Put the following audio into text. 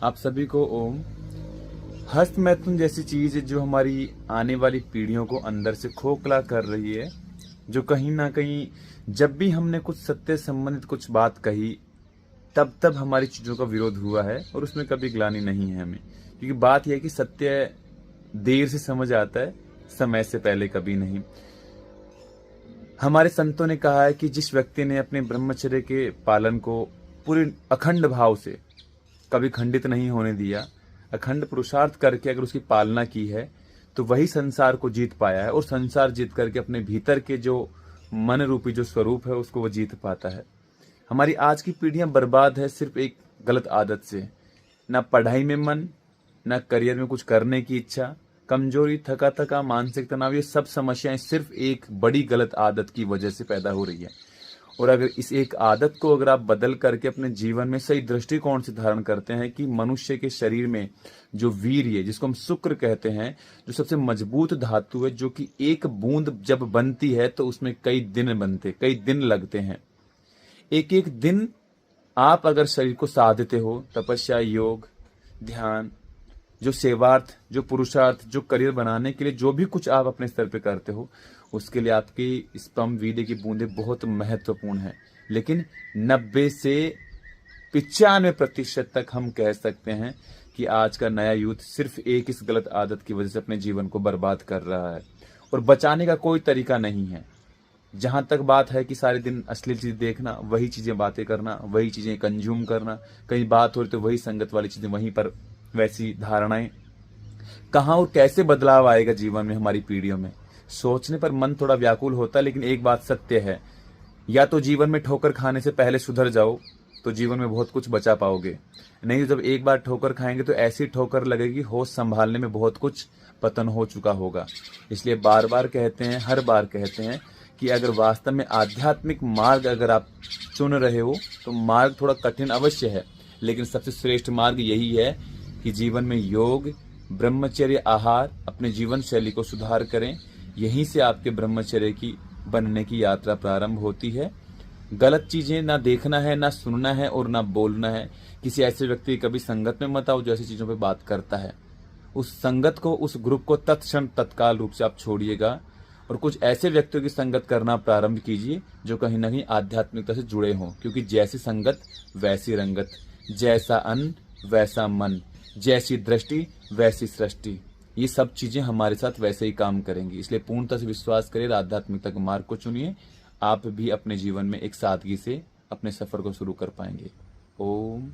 आप सभी को ओम। हस्त मैथुन जैसी चीज जो हमारी आने वाली पीढ़ियों को अंदर से खोखला कर रही है, जो कहीं ना कहीं जब भी हमने कुछ सत्य संबंधित कुछ बात कही तब तब हमारी चीजों का विरोध हुआ है और उसमें कभी ग्लानि नहीं है हमें। क्योंकि बात यह है कि सत्य देर से समझ आता है, समय से पहले कभी नहीं। हमारे संतों ने कहा है कि जिस व्यक्ति ने अपने ब्रह्मचर्य के पालन को पूरे अखंड भाव से कभी खंडित नहीं होने दिया, अखंड पुरुषार्थ करके अगर उसकी पालना की है, तो वही संसार को जीत पाया है और संसार जीत करके अपने भीतर के जो मन रूपी जो स्वरूप है उसको वो जीत पाता है। हमारी आज की पीढ़ियां बर्बाद है सिर्फ एक गलत आदत से। ना पढ़ाई में मन, ना करियर में कुछ करने की इच्छा, कमजोरी, थका थका, मानसिक तनाव, ये सब समस्याएं सिर्फ एक बड़ी गलत आदत की वजह से पैदा हो रही है। और अगर इस एक आदत को अगर आप बदल करके अपने जीवन में सही दृष्टिकोण से धारण करते हैं कि मनुष्य के शरीर में जो वीर्य, जिसको हम शुक्र कहते हैं, जो सबसे मजबूत धातु है, जो कि एक बूंद जब बनती है तो उसमें कई दिन बनते, कई दिन लगते हैं। एक एक दिन आप अगर शरीर को साधते हो, तपस्या, योग, ध्यान, जो सेवार्थ, जो पुरुषार्थ, जो करियर बनाने के लिए जो भी कुछ आप अपने स्तर पे करते हो, उसके लिए आपकी स्पर्म वीर्य की बूंदें बहुत महत्वपूर्ण है। लेकिन 90 से 95% तक हम कह सकते हैं कि आज का नया यूथ सिर्फ एक इस गलत आदत की वजह से अपने जीवन को बर्बाद कर रहा है और बचाने का कोई तरीका नहीं है। जहां तक बात है कि सारे दिन अश्लील चीज देखना, वही चीजें बातें करना, वही चीजें कंज्यूम करना, कहीं बात हो रही तो वही संगत वाली चीजें वहीं पर, वैसी धारणाएं, कहां और कैसे बदलाव आएगा जीवन में हमारी पीढ़ियों में, सोचने पर मन थोड़ा व्याकुल होता है। लेकिन एक बात सत्य है, या तो जीवन में ठोकर खाने से पहले सुधर जाओ तो जीवन में बहुत कुछ बचा पाओगे, नहीं तो जब एक बार ठोकर खाएंगे तो ऐसी ठोकर लगेगी होश संभालने में बहुत कुछ पतन हो चुका होगा। इसलिए बार बार कहते हैं, हर बार कहते हैं कि अगर वास्तव में आध्यात्मिक मार्ग अगर आप चुन रहे हो तो मार्ग थोड़ा कठिन अवश्य है, लेकिन सबसे श्रेष्ठ मार्ग यही है कि जीवन में योग, ब्रह्मचर्य, आहार, अपने जीवन शैली को सुधार करें। यहीं से आपके ब्रह्मचर्य की बनने की यात्रा प्रारंभ होती है। गलत चीजें ना देखना है, ना सुनना है और ना बोलना है। किसी ऐसे व्यक्ति की कभी संगत में मत आओ जो ऐसी चीजों पे बात करता है। उस संगत को, उस ग्रुप को तत्क्षण तत्काल रूप से आप छोड़िएगा और कुछ ऐसे व्यक्तियों की संगत करना प्रारंभ कीजिए जो कहीं ना कहीं आध्यात्मिकता से जुड़े हों। क्योंकि जैसी संगत वैसी रंगत, जैसा अन्न वैसा मन, जैसी दृष्टि वैसी सृष्टि, ये सब चीजें हमारे साथ वैसे ही काम करेंगी। इसलिए पूर्णतः से विश्वास करिए, आध्यात्मिकता के मार्ग को चुनिए। आप भी अपने जीवन में एक सादगी से अपने सफर को शुरू कर पाएंगे। ओम